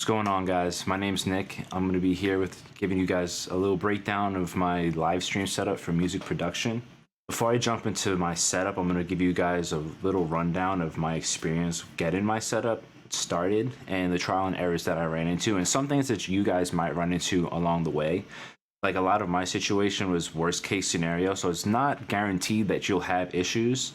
What's going on, guys? My name's Nick. I'm going to be here with giving you guys a little breakdown of my live stream setup for music production. Before I jump into my setup, I'm going to give you guys a little rundown of my experience getting my setup started and the trial and errors that I ran into, and some things that you guys might run into along the way. Like, a lot of my situation was worst case scenario, so it's not guaranteed that you'll have issues.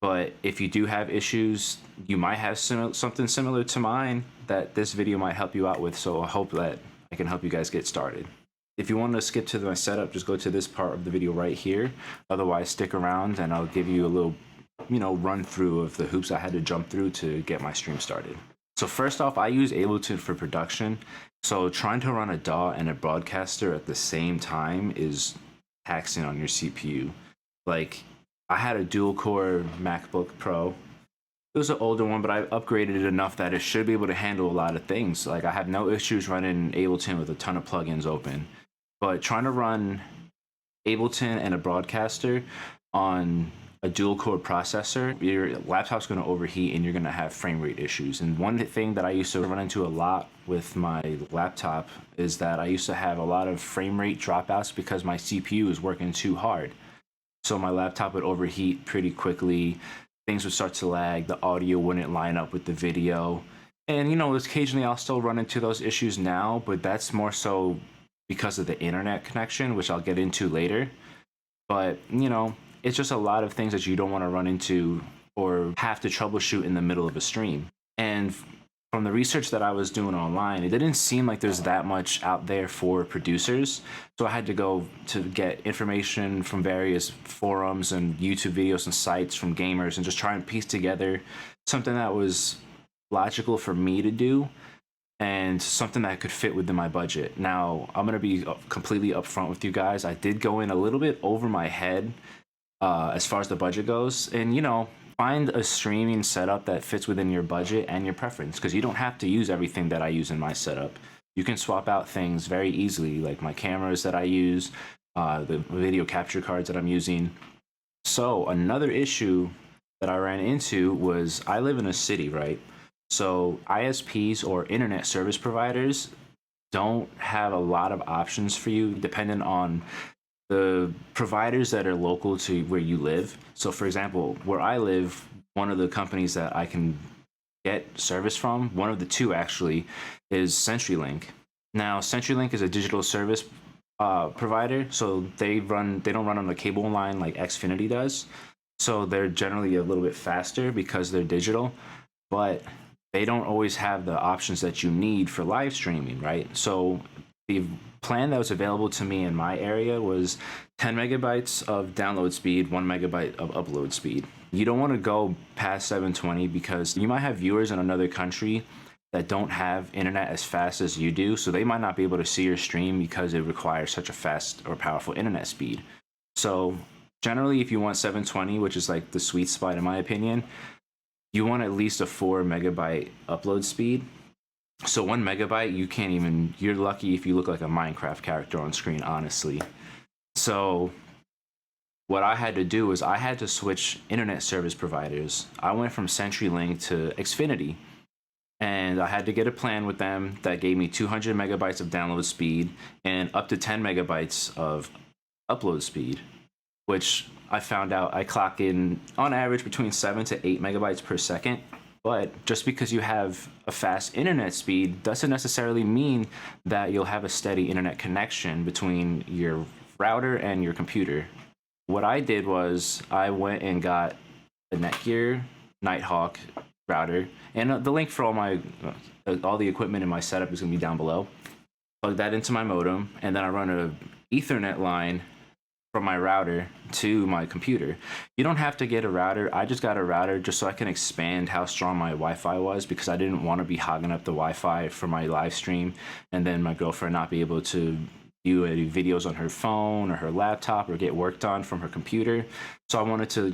But if you do have issues, you might have something similar to mine that this video might help you out with. So I hope that I can help you guys get started. If you want to skip to my setup, just go to this part of the video right here. Otherwise, stick around and I'll give you a little, run through of the hoops I had to jump through to get my stream started. So first off, I use Ableton for production. So trying to run a DAW and a broadcaster at the same time is taxing on your CPU. Like, I had a dual-core MacBook Pro. It was an older one, but I upgraded it enough that it should be able to handle a lot of things. Like, I have no issues running Ableton with a ton of plugins open. But trying to run Ableton and a broadcaster on a dual-core processor, your laptop's going to overheat and you're going to have frame rate issues. And one thing that I used to run into a lot with my laptop is that I used to have a lot of frame rate dropouts because my CPU is working too hard. So my laptop would overheat pretty quickly, things would start to lag, the audio wouldn't line up with the video. And, occasionally I'll still run into those issues now, but that's more so because of the internet connection, which I'll get into later. But, it's just a lot of things that you don't want to run into or have to troubleshoot in the middle of a stream. And from the research that I was doing online, it didn't seem like there's that much out there for producers. So I had to go to get information from various forums and YouTube videos and sites from gamers and just try and piece together something that was logical for me to do and something that could fit within my budget. Now, I'm going to be completely upfront with you guys. I did go in a little bit over my head as far as the budget goes. And, find a streaming setup that fits within your budget and your preference, because you don't have to use everything that I use in my setup. You can swap out things very easily, like my cameras that I use, the video capture cards that I'm using. So another issue that I ran into was I live in a city, right? So ISPs, or internet service providers, don't have a lot of options for you depending on the providers that are local to where you live. So for example, where I live, one of the companies that I can get service from, one of the two actually, is CenturyLink. Now, CenturyLink is a digital service provider, so they don't run on the cable line like Xfinity does. So they're generally a little bit faster because they're digital, but they don't always have the options that you need for live streaming, right? So the plan that was available to me in my area was 10 megabytes of download speed, 1 megabyte of upload speed. You don't want to go past 720 because you might have viewers in another country that don't have internet as fast as you do, so they might not be able to see your stream because it requires such a fast or powerful internet speed. So generally, if you want 720, which is like the sweet spot in my opinion, you want at least a 4 megabyte upload speed. So 1 megabyte, you're lucky if you look like a Minecraft character on screen, honestly. So what I had to do is I had to switch internet service providers. I went from CenturyLink to Xfinity, and I had to get a plan with them that gave me 200 megabytes of download speed and up to 10 megabytes of upload speed, which I found out I clock in on average between 7 to 8 megabytes per second. But just because you have a fast internet speed doesn't necessarily mean that you'll have a steady internet connection between your router and your computer. What I did was I went and got a Netgear Nighthawk router, and the link for all the equipment in my setup is going to be down below. Plug that into my modem, and then I run a Ethernet line from my router to my computer. You don't have to get a router. I just got a router just so I can expand how strong my Wi-Fi was, because I didn't want to be hogging up the Wi-Fi for my live stream and then my girlfriend not be able to view any videos on her phone or her laptop or get work done from her computer. So I wanted to,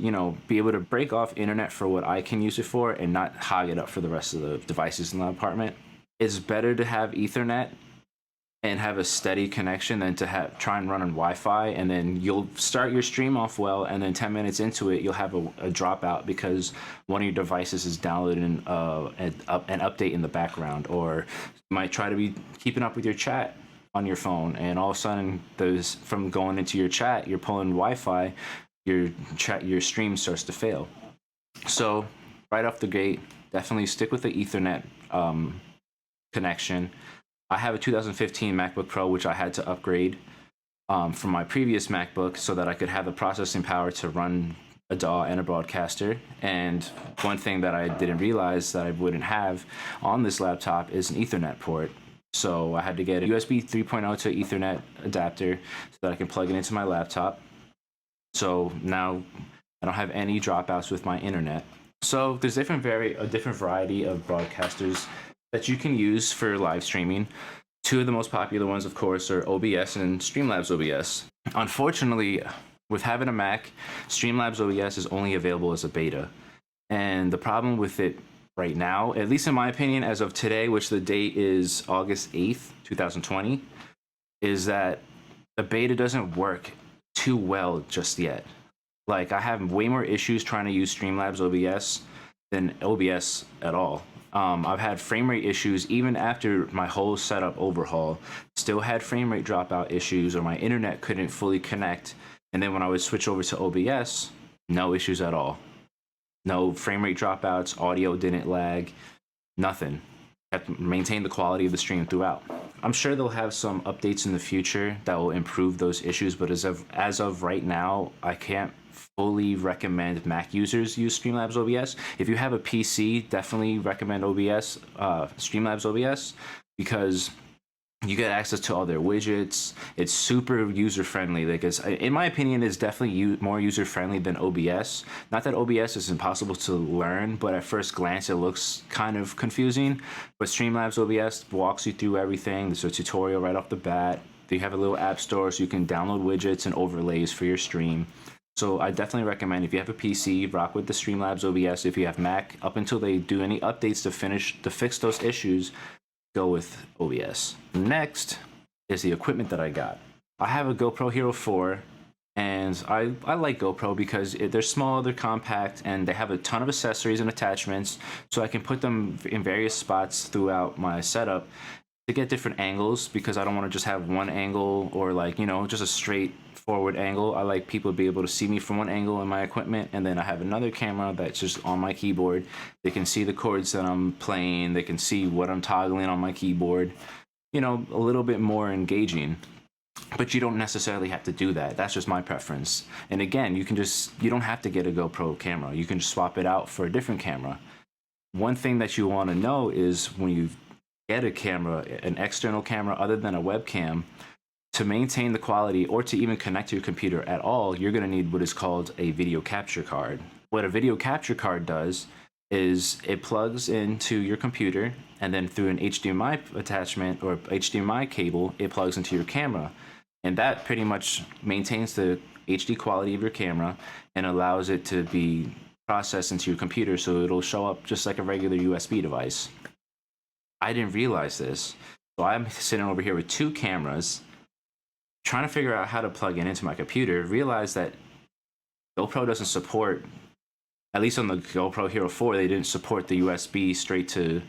be able to break off internet for what I can use it for and not hog it up for the rest of the devices in the apartment. It's better to have Ethernet and have a steady connection than to try and run on Wi-Fi, and then you'll start your stream off well, and then 10 minutes into it you'll have a dropout because one of your devices is downloading an update in the background, or you might try to be keeping up with your chat on your phone, and all of a sudden from going into your chat you're pulling Wi-Fi, your stream starts to fail. So right off the gate, definitely stick with the Ethernet connection. I have a 2015 MacBook Pro, which I had to upgrade from my previous MacBook so that I could have the processing power to run a DAW and a broadcaster. And one thing that I didn't realize that I wouldn't have on this laptop is an Ethernet port. So I had to get a USB 3.0 to Ethernet adapter so that I can plug it into my laptop. So now I don't have any dropouts with my internet. So there's a different variety of broadcasters that you can use for live streaming. Two of the most popular ones, of course, are OBS and Streamlabs OBS. Unfortunately, with having a Mac, Streamlabs OBS is only available as a beta. And the problem with it right now, at least in my opinion, as of today, which the date is August 8th, 2020, is that the beta doesn't work too well just yet. Like, I have way more issues trying to use Streamlabs OBS than OBS at all. I've had frame rate issues even after my whole setup overhaul. Still had frame rate dropout issues, or my internet couldn't fully connect. And then when I would switch over to OBS, no issues at all. No frame rate dropouts, audio didn't lag, nothing. Kept maintained the quality of the stream throughout. I'm sure they'll have some updates in the future that will improve those issues, but as of right now, I can't fully recommend Mac users use Streamlabs OBS. If you have a PC, definitely recommend Streamlabs OBS, because you get access to all their widgets. It's super user-friendly. Like, in my opinion, it's definitely more user-friendly than OBS. Not that OBS is impossible to learn, but at first glance, it looks kind of confusing. But Streamlabs OBS walks you through everything. There's a tutorial right off the bat. They have a little app store so you can download widgets and overlays for your stream. So I definitely recommend, if you have a PC, rock with the Streamlabs OBS. If you have Mac, up until they do any updates to fix those issues, go with OBS. Next is the equipment that I got. I have a GoPro Hero 4, and I like GoPro because they're small, they're compact, and they have a ton of accessories and attachments, so I can put them in various spots throughout my setup to get different angles, because I don't want to just have one angle, or like, you know, just a straight forward angle. I like people to be able to see me from one angle in my equipment, and then I have another camera that's just on my keyboard. They can see the chords that I'm playing, they can see what I'm toggling on my keyboard, you know, a little bit more engaging. But you don't necessarily have to do that. That's just my preference. And again, you don't have to get a GoPro camera. You can just swap it out for a different camera. One thing that you want to know is, when you get a camera, an external camera other than a webcam, to maintain the quality or to even connect to your computer at all, you're going to need what is called a video capture card. What a video capture card does is it plugs into your computer, and then through an HDMI attachment or HDMI cable, it plugs into your camera. And that pretty much maintains the HD quality of your camera and allows it to be processed into your computer, so it'll show up just like a regular USB device. I didn't realize this. So I'm sitting over here with two cameras, trying to figure out how to plug it into my computer. Realized that GoPro doesn't support, at least on the GoPro Hero 4, they didn't support the USB straight to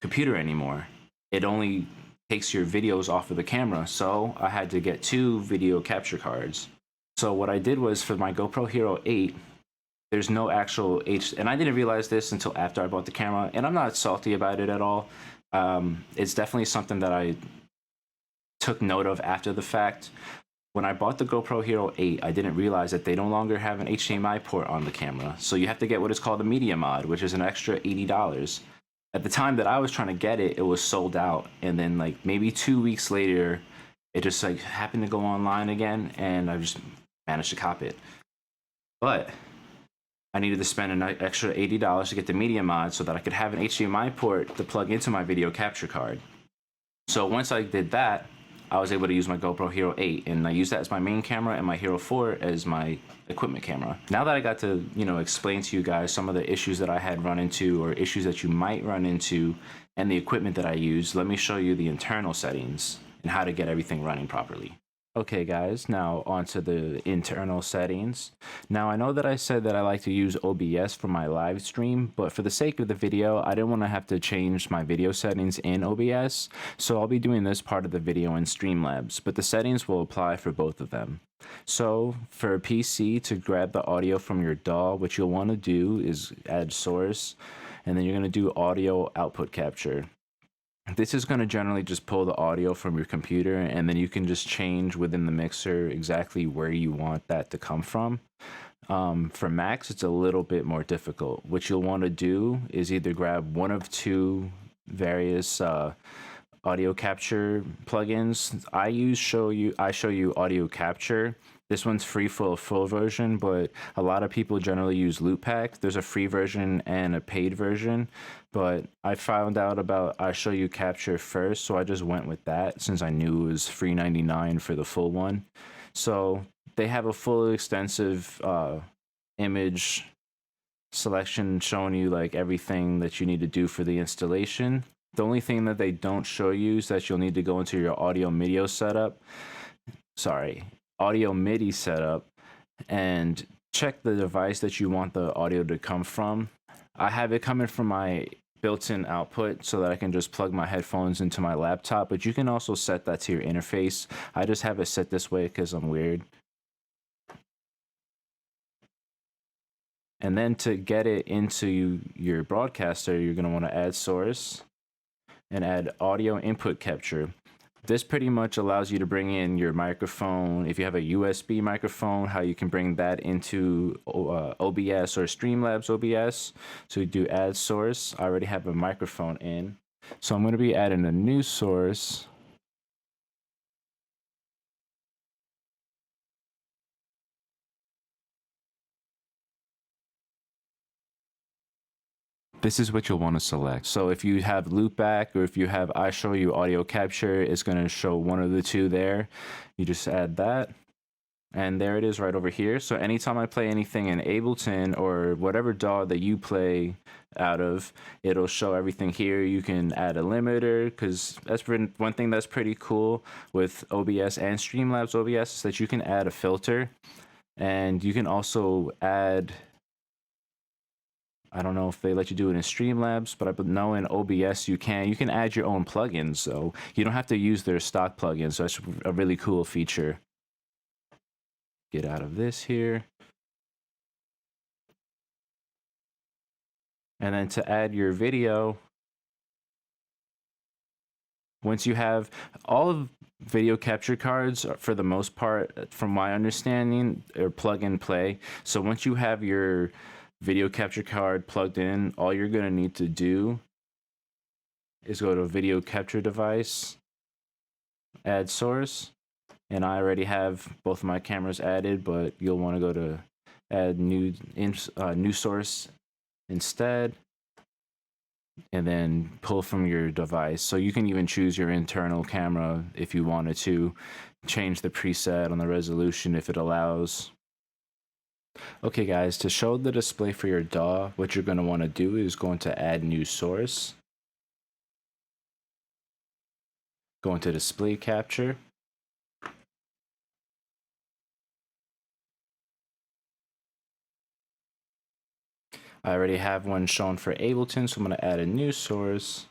computer anymore. It only takes your videos off of the camera. So I had to get two video capture cards. So what I did was, for my GoPro Hero 8, there's no actual and I didn't realize this until after I bought the camera, and I'm not salty about it at all. It's definitely something that I took note of after the fact. When I bought the GoPro Hero 8, I didn't realize that they no longer have an HDMI port on the camera. So you have to get what is called a media mod, which is an extra $80. At the time that I was trying to get it, it was sold out. And then like maybe 2 weeks later, it just like happened to go online again, and I just managed to cop it. But I needed to spend an extra $80 to get the media mod so that I could have an HDMI port to plug into my video capture card. So once I did that, I was able to use my GoPro Hero 8, and I used that as my main camera and my Hero 4 as my equipment camera. Now that I got to, explain to you guys some of the issues that I had run into, or issues that you might run into, and the equipment that I use, let me show you the internal settings. and how to get everything running properly. Okay guys, now onto the internal settings. Now I know that I said that I like to use OBS for my live stream, but for the sake of the video, I didn't want to have to change my video settings in OBS, so I'll be doing this part of the video in Streamlabs, but the settings will apply for both of them. So for a PC, to grab the audio from your DAW, what you'll want to do is add source, and then you're going to do audio output capture. This is going to generally just pull the audio from your computer, and then you can just change within the mixer exactly where you want that to come from. For Macs, it's a little bit more difficult. What you'll want to do is either grab one of two various audio capture plugins. I use IshowU Audio Capture. This one's free for a full version, but a lot of people generally use Loopback. There's a free version and a paid version, but I found out about IshowU Capture first, so I just went with that since I knew it was free 99 for the full one. So they have a full extensive image selection showing you like everything that you need to do for the installation. The only thing that they don't show you is that you'll need to go into your audio MIDI setup and check the device that you want the audio to come from. I have it coming from my built-in output so that I can just plug my headphones into my laptop, but you can also set that to your interface. I just have it set this way because I'm weird. And then to get it into your broadcaster, you're going to want to add source and add audio input capture. This pretty much allows you to bring in your microphone. If you have a USB microphone, how you can bring that into OBS or Streamlabs OBS. So you do add source. I already have a microphone in. So I'm going to be adding a new source. This is what you'll want to select. So if you have Loopback or if you have IshowU Audio Capture, it's going to show one of the two there. You just add that. And there it is right over here. So anytime I play anything in Ableton or whatever DAW that you play out of, it'll show everything here. You can add a limiter, because that's one thing that's pretty cool with OBS and Streamlabs OBS is that you can add a filter. And you can also add, I don't know if they let you do it in Streamlabs, but I know in OBS you can add your own plugins, so you don't have to use their stock plugins. So that's a really cool feature. Get out of this here. And then to add your video, once you have all of video capture cards, for the most part, from my understanding, are plug and play. So once you have your video capture card plugged in, all you're going to need to do is go to video capture device, add source, and I already have both of my cameras added, but you'll want to go to add new source instead, and then pull from your device. So you can even choose your internal camera if you wanted to, change the preset on the resolution if it allows. Okay guys, to show the display for your DAW, what you're going to want to do is go into add new source, go into display capture, I already have one shown for Ableton, so I'm going to add a new source.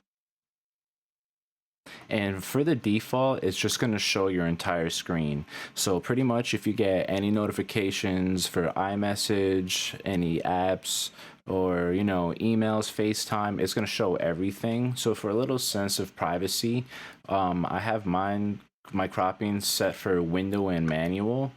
And for the default, it's just going to show your entire screen. So pretty much if you get any notifications for iMessage, any apps, or emails, FaceTime, it's going to show everything. So for a little sense of privacy, I have my cropping set for window and manual.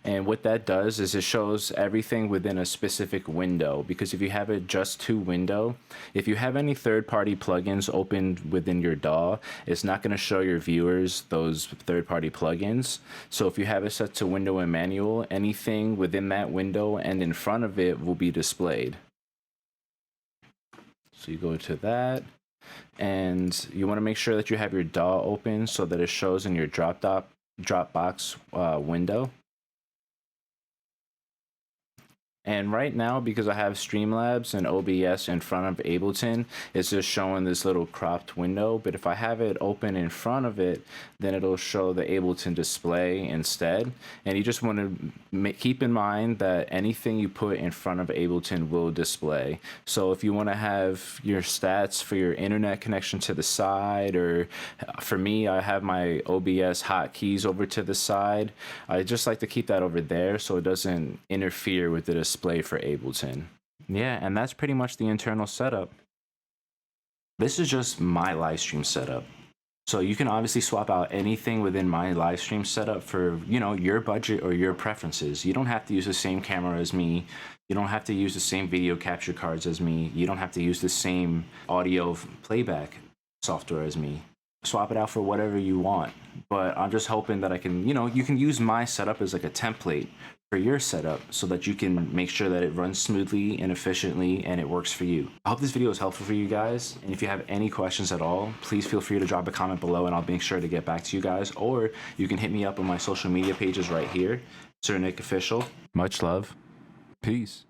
And what that does is it shows everything within a specific window, because if you have it just to window, if you have any third-party plugins open within your DAW, it's not going to show your viewers those third-party plugins. So if you have it set to window and manual, anything within that window and in front of it will be displayed. So you go to that, and you want to make sure that you have your DAW open so that it shows in your Dropbox window. And right now, because I have Streamlabs and OBS in front of Ableton, it's just showing this little cropped window. But if I have it open in front of it, then it'll show the Ableton display instead. And you just want to keep in mind that anything you put in front of Ableton will display. So if you want to have your stats for your internet connection to the side, or for me, I have my OBS hotkeys over to the side. I just like to keep that over there so it doesn't interfere with the display for Ableton. Yeah, and that's pretty much the internal setup. This is just my live stream setup. So you can obviously swap out anything within my live stream setup for, you know, your budget or your preferences. You don't have to use the same camera as me. You don't have to use the same video capture cards as me. You don't have to use the same audio playback software as me. Swap it out for whatever you want. But I'm just hoping that I can, you know, you can use my setup as like a template for your setup so that you can make sure that it runs smoothly and efficiently and it works for you. I hope this video is helpful for you guys. And if you have any questions at all, please feel free to drop a comment below and I'll make sure to get back to you guys. Or you can hit me up on my social media pages right here, Sir Nick Official. Much love. Peace.